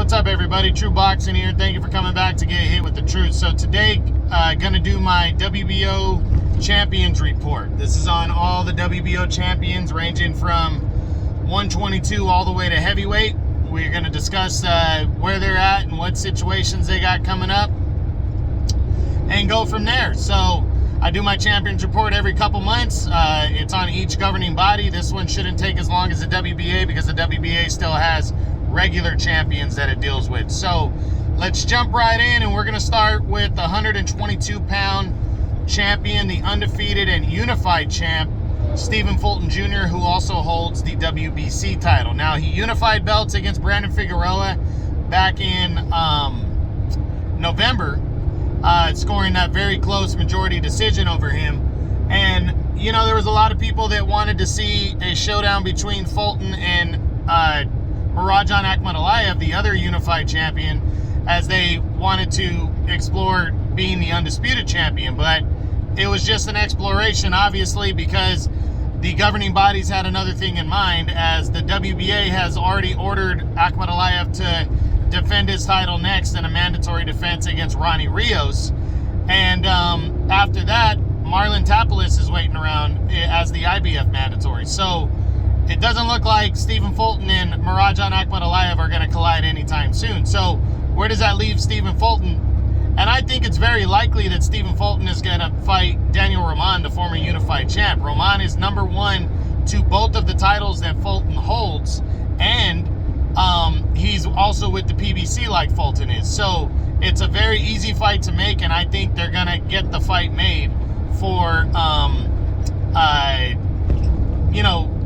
What's up, everybody? True Boxing here. Thank you for coming back to get hit with the truth. So today, gonna do my WBO champions report. This is on all the WBO champions, ranging from 122 all the way to heavyweight. We're gonna discuss where they're at and what situations they got coming up, and go from there. So I do my champions report every couple months. It's on each governing body. This one shouldn't take as long as the WBA because the WBA still has regular champions that it deals with. So let's jump right in, and we're going to start with the 122-pound champion, the undefeated and unified champ, Fulton Jr., who also holds the WBC title. Now, he unified belts against Brandon Figueroa back in November, scoring that very close majority decision over him. And, you know, there was a lot of people that wanted to see a showdown between Fulton and Mirajan Akhmadaliev, the other unified champion, as they wanted to explore being the undisputed champion. But it was just an exploration, obviously, because the governing bodies had another thing in mind, as the WBA has already ordered Akhmadaliev to defend his title next in a mandatory defense against Ronnie Rios. And after that, Marlon Tapales is waiting around as the IBF mandatory. So it doesn't look like Stephen Fulton and Mirajan Akhmadaliev are going to collide anytime soon. So where does that leave Stephen Fulton? And I think it's very likely that Stephen Fulton is going to fight Daniel Roman, the former unified champ. Roman is number one to both of the titles that Fulton holds, and he's also with the PBC like Fulton is. So it's a very easy fight to make, and I think they're going to get the fight made for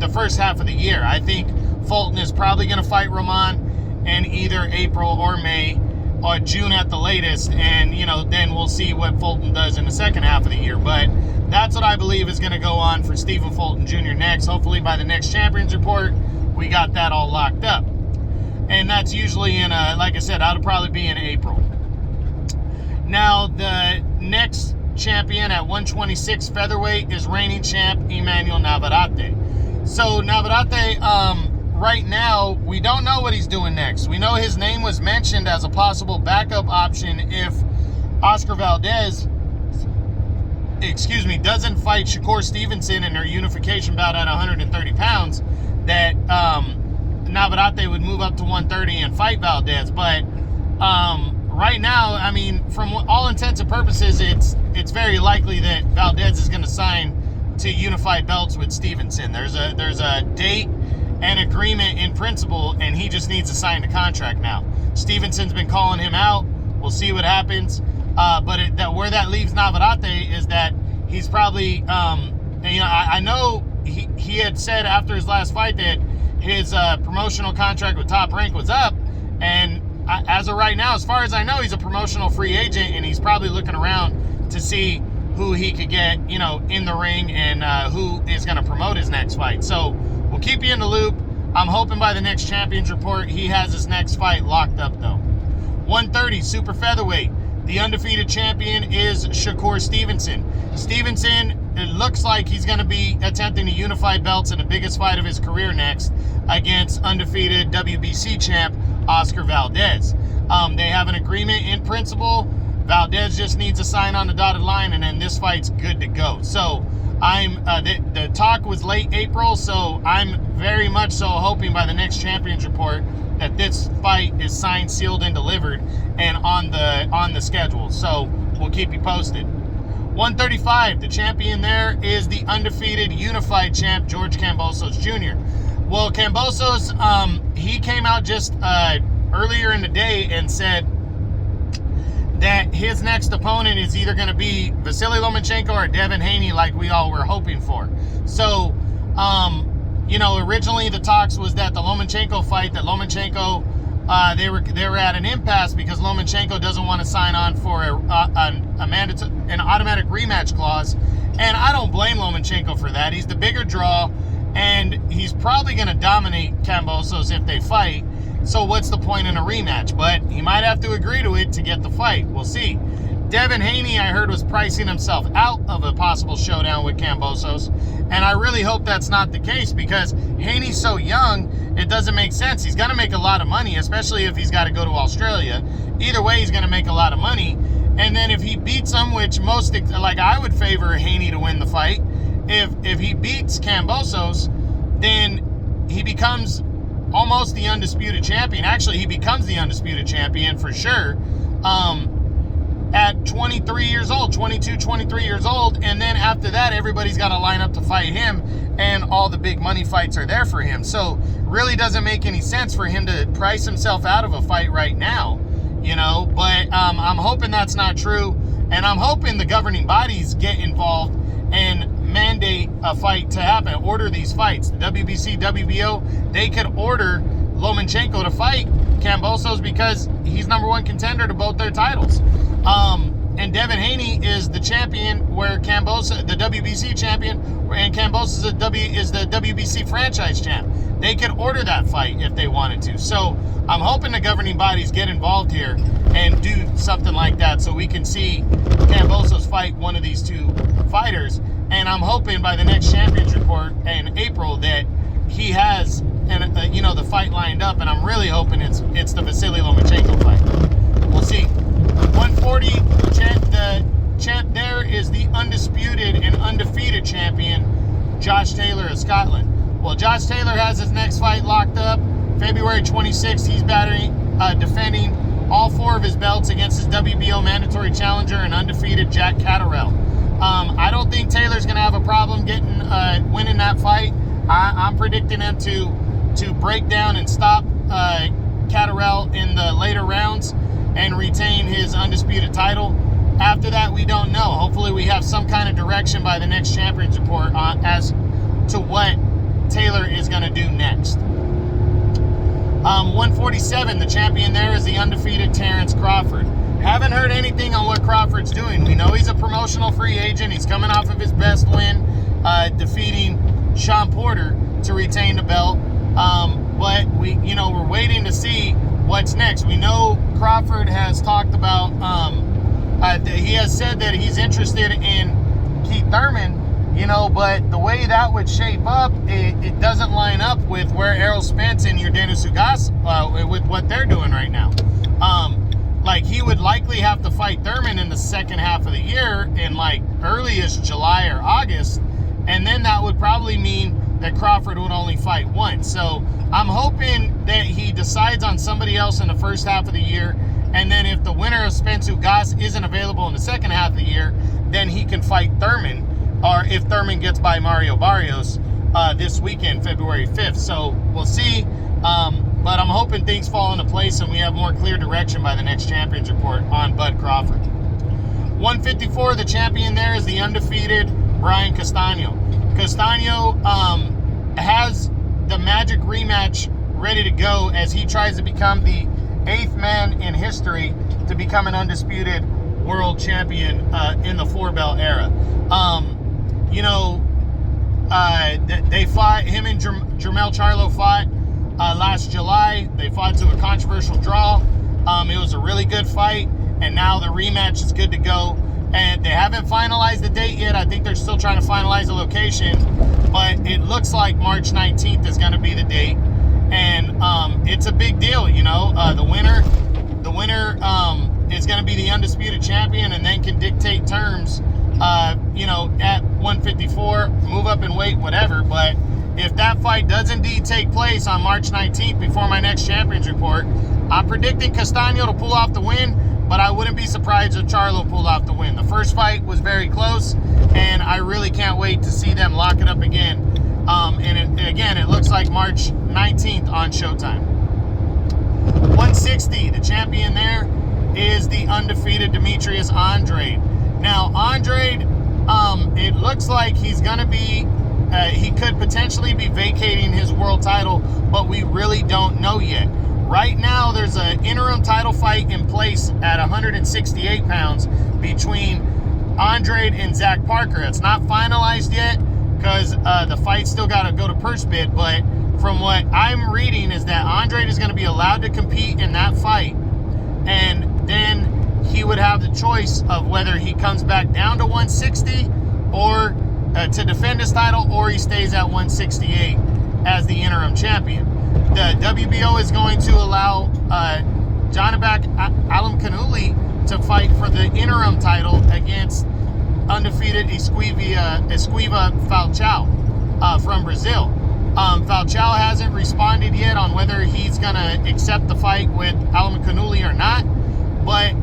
the first half of the year. I think Fulton is probably going to fight Roman in either April or May or June at the latest, and then we'll see what Fulton does in the second half of the year. But that's what I believe is going to go on for Stephen Fulton Jr. next. Hopefully by the next champions report, we got that all locked up, and that's usually in like I said, that'll probably be in April. Now, the next champion at 126 featherweight is reigning champ Emmanuel Navarrete. So Navarrete, right now, we don't know what he's doing next. We know his name was mentioned as a possible backup option if Oscar Valdez, doesn't fight Shakur Stevenson in their unification bout at 130 pounds, that Navarrete would move up to 130 and fight Valdez. But right now, I mean, from all intents and purposes, it's very likely that Valdez is going to sign to unify belts with Stevenson. There's a date and agreement in principle, and he just needs to sign the contract now. Stevenson's been calling him out. We'll see what happens. But where that leaves Navarrete is that he's probably, I know he had said after his last fight that his promotional contract with Top Rank was up, and as of right now, as far as I know, he's a promotional free agent, and he's probably looking around to see who he could get, in the ring, and who is going to promote his next fight. So we'll keep you in the loop. I'm hoping by the next champions report, he has his next fight locked up, though. 130 super featherweight. The undefeated champion is Shakur Stevenson. Stevenson, it looks like he's going to be attempting to unify belts in the biggest fight of his career next against undefeated WBC champ Oscar Valdez. They have an agreement in principle. Valdez just needs to sign on the dotted line, and then this fight's good to go. So the talk was late April, so I'm very much so hoping by the next champions report that this fight is signed, sealed, and delivered, and on the schedule. So we'll keep you posted. 135, the champion there is the undefeated unified champ George Kambosos Jr. Well, Kambosos, he came out just earlier in the day and said that his next opponent is either going to be Vasily Lomachenko or Devin Haney, like we all were hoping for. So, originally the talks was that the Lomachenko fight, that Lomachenko, they were at an impasse because Lomachenko doesn't want to sign on for an automatic rematch clause, and I don't blame Lomachenko for that. He's the bigger draw, and he's probably going to dominate Kambosos if they fight. So what's the point in a rematch? But he might have to agree to it to get the fight. We'll see. Devin Haney, I heard, was pricing himself out of a possible showdown with Kambosos, and I really hope that's not the case because Haney's so young, It doesn't make sense. He's going to make a lot of money, especially if he's got to go to Australia. Either way, he's going to make a lot of money. And then if he beats him, which most, like, I would favor Haney to win the fight. If he beats Kambosos, then he becomes almost the undisputed champion. Actually, he becomes the undisputed champion for sure. At 23 years old, 22, 23 years old. And then after that, everybody's got to line up to fight him, and all the big money fights are there for him. So really doesn't make any sense for him to price himself out of a fight right now, you know. But I'm hoping that's not true, and I'm hoping the governing bodies get involved and mandate a fight to happen, order these fights. The WBC, WBO, they could order Lomachenko to fight Kambosos because he's #1 contender to both their titles. And Devin Haney is the champion, where Kambosos, the WBC champion, and Kambosos is the WBC franchise champ. They could order that fight if they wanted to. So I'm hoping the governing bodies get involved here and do something like that, so we can see Kambosos fight one of these two fighters. And I'm hoping by the next Champions Report in April that he has the fight lined up, and I'm really hoping it's the Vasily Lomachenko fight. We'll see. 140, the champ there is the undisputed and undefeated champion, Josh Taylor of Scotland. Well, Josh Taylor has his next fight locked up February 26th. He's defending all 4 of his belts against his WBO mandatory challenger and undefeated Jack Catterall. I don't think Taylor's going to have a problem winning that fight. I'm predicting him to break down and stop Catterall in the later rounds and retain his undisputed title. After that, we don't know. Hopefully we have some kind of direction by the next Champions Report as to what Taylor is going to do next. 147, the champion there is the undefeated Terence Crawford. Haven't heard anything on what Crawford's doing. We know he's a promotional free agent. He's coming off of his best win, defeating Sean Porter to retain the belt. But we're waiting to see what's next. We know Crawford has talked about, he has said that he's interested in Keith Thurman, but the way that would shape up, it doesn't line up with where Errol Spence and Yordenis Ugas, with what they're doing right now. Like, he would likely have to fight Thurman in the second half of the year, in like earliest July or August, and then that would probably mean that Crawford would only fight once. So I'm hoping that he decides on somebody else in the first half of the year, and then if the winner of Spence Ugas isn't available in the second half of the year, then he can fight Thurman, or if Thurman gets by Mario Barrios this weekend, February 5th. So we'll see. But I'm hoping things fall into place and we have more clear direction by the next Champions Report on Bud Crawford. 154, the champion there is the undefeated Brian Castaño. Castaño has the magic rematch ready to go as he tries to become the 8th man in history to become an undisputed world champion in the 4-belt era. They fought, him and Jermell Charlo fought last July. They fought to a controversial draw. It was a really good fight, and now the rematch is good to go. And they haven't finalized the date yet. I think they're still trying to finalize the location, but it looks like March 19th is going to be the date. And it's a big deal, the winner is going to be the undisputed champion, and then can dictate terms, at 154, move up in weight, whatever. But if that fight does indeed take place on March 19th before my next Champions Report, I'm predicting Castaño to pull off the win, but I wouldn't be surprised if Charlo pulled off the win. The first fight was very close, and I really can't wait to see them lock it up again. It looks like March 19th on Showtime. 160, the champion there is the undefeated Demetrius Andrade. Now, Andrade, it looks like he's going to be, he could potentially be vacating his world title, but we really don't know yet. Right now, there's an interim title fight in place at 168 pounds between Andrade and Zach Parker. It's not finalized yet because the fight's still got to go to purse bid, but from what I'm reading is that Andrade is going to be allowed to compete in that fight, and then he would have the choice of whether he comes back down to 160 or to defend his title, or he stays at 168 as the interim champion. the WBO is going to allow Janibek Alimkhanuly to fight for the interim title against undefeated Esquiva Falcao from Brazil. Falcao hasn't responded yet on whether he's going to accept the fight with Alimkhanuly or not, but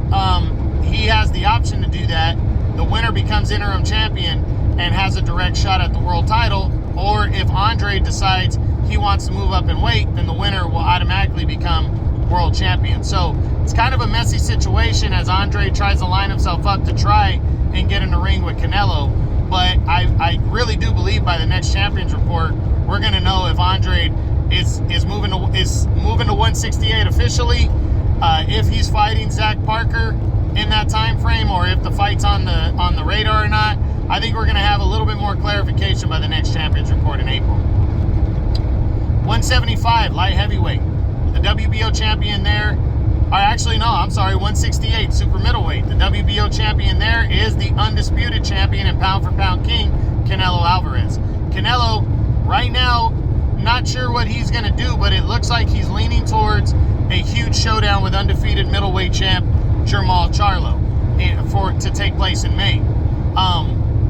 he has the option to do that. The winner becomes interim champion and has a direct shot at the world title, or if Andre decides he wants to move up in weight, then the winner will automatically become world champion. So it's kind of a messy situation as Andre tries to line himself up to try and get in the ring with Canelo. But I really do believe by the next Champions Report, we're going to know if Andre is moving to 168 officially, if he's fighting Zach Parker in that time frame, or if the fight's on the radar or not. I think we're going to have a little bit more clarification by the next Champions Report in April. 175 light heavyweight. The WBO champion there, or actually no, I'm sorry, 168 super middleweight. The WBO champion there is the undisputed champion and pound for pound king, Canelo Alvarez. Canelo, right now, not sure what he's going to do, but it looks like he's leaning towards a huge showdown with undefeated middleweight champ Jermall Charlo to take place in May.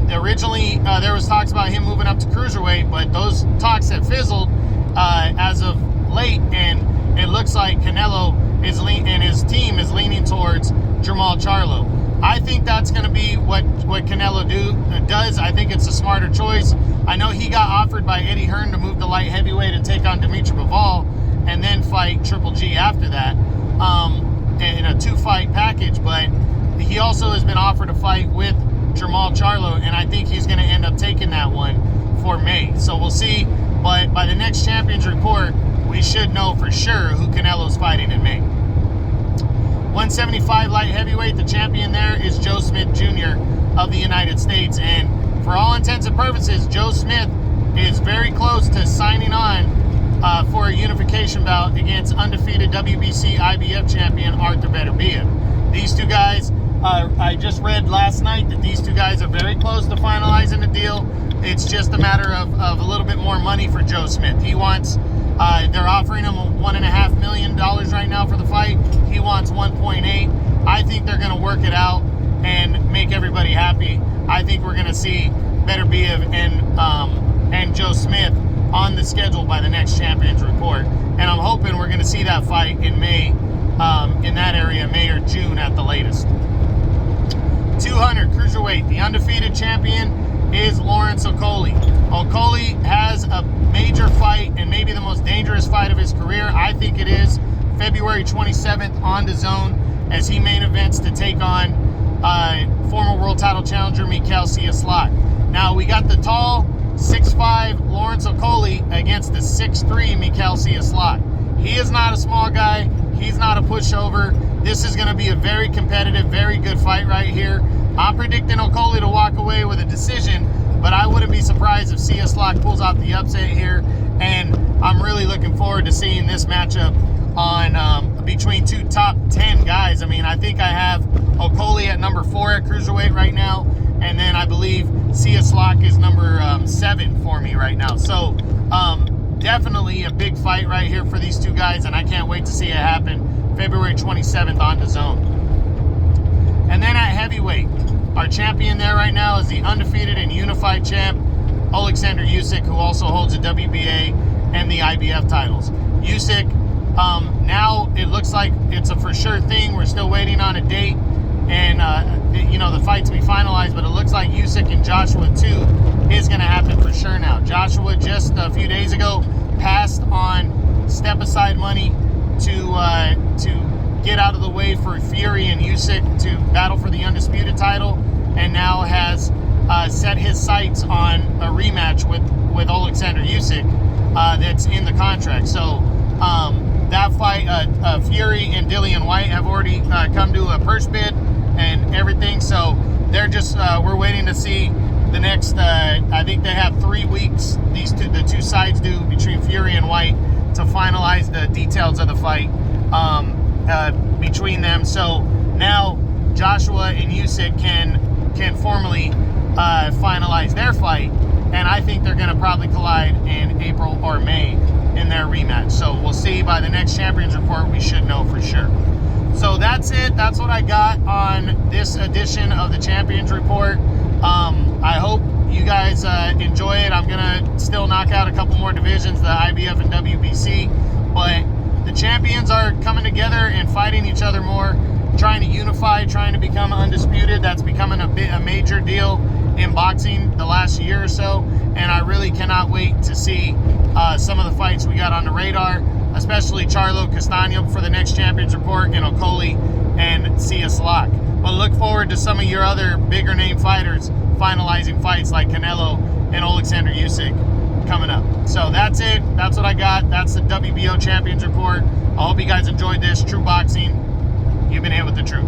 Originally, there was talks about him moving up to cruiserweight, but those talks have fizzled as of late, and it looks like Canelo and his team is leaning towards Jermall Charlo. I think that's going to be what Canelo does. I think it's a smarter choice. I know he got offered by Eddie Hearn to move to light heavyweight and take on Dimitri Bivol and then fight Triple G after that in a 2-fight package, but he also has been offered a fight with Jermall Charlo, and I think he's going to end up taking that one for May. So we'll see, but by the next Champions Report, we should know for sure who Canelo's fighting in May. 175 light heavyweight, the champion there is Joe Smith Jr. of the United States, and for all intents and purposes, Joe Smith is very close to signing on for a unification bout against undefeated WBC IBF champion Arthur Beterbiev. These two guys, I just read last night that these two guys are very close to finalizing the deal. It's just a matter of a little bit more money for Joe Smith. He wants, they're offering him $1.5 million right now for the fight. He wants 1.8. I think they're going to work it out and make everybody happy. I think we're going to see Beterbiev and Joe Smith on the schedule by the next Champions Report. And I'm hoping we're going to see that fight in May, in that area, May or June at the latest. 200 cruiserweight, the undefeated champion is Lawrence Okolie. Okolie has a major fight and maybe the most dangerous fight of his career. I think it is February 27th on DAZN as he main events to take on former world title challenger Mikhail Cieslak. Now we got the tall 6'5" Lawrence Okolie against the 6'3" Mikhail Cieslak. He is not a small guy. He's not a pushover. This is going to be a very competitive, very good fight right here. I'm predicting Okolie to walk away with a decision, but I wouldn't be surprised if Cieslak pulls out the upset here. And I'm really looking forward to seeing this matchup on between two top 10 guys. I mean, I think I have Okolie at number 4 at cruiserweight right now, and then I believe Cieslak is number 7 for me right now. So definitely a big fight right here for these two guys, and I can't wait to see it happen February 27th on DAZN. And then at heavyweight, our champion there right now is the undefeated and unified champ, Alexander Usyk, who also holds the WBA and the IBF titles. Usyk, now it looks like it's a for sure thing. We're still waiting on a date and, the fight to be finalized, but it looks like Usyk and Joshua 2 is going to happen for sure now. Joshua just a few days ago passed on step-aside money to get out of the way for Fury and Usyk to battle for the undisputed title, and now has set his sights on a rematch with Alexander Usyk that's in the contract. So that fight, Fury and Dillian White have already come to a purse bid and everything. So they're just we're waiting to see the next. I think they have 3 weeks. The two sides do between Fury and White to finalize the details of the fight between them. So now Joshua and Usyk can formally finalize their fight, and I think they're going to probably collide in April or May in their rematch. So we'll see by the next Champions Report. We should know for sure. So that's it. That's what I got on this edition of the Champions Report. I hope you guys enjoy it. I'm going to still knock out a couple more divisions, the IBF and WBC. But the champions are coming together and fighting each other more, trying to unify, trying to become undisputed. That's becoming a major deal in boxing the last year or so. And I really cannot wait to see some of the fights we got on the radar, especially Charlo Castaño for the next Champions Report, and Okoli and Sia Slock. But look forward to some of your other bigger name fighters finalizing fights like Canelo and Alexander Usyk coming up. So that's it. That's what I got. That's the WBO Champions Report. I hope you guys enjoyed this. True Boxing. You've been hit with the truth.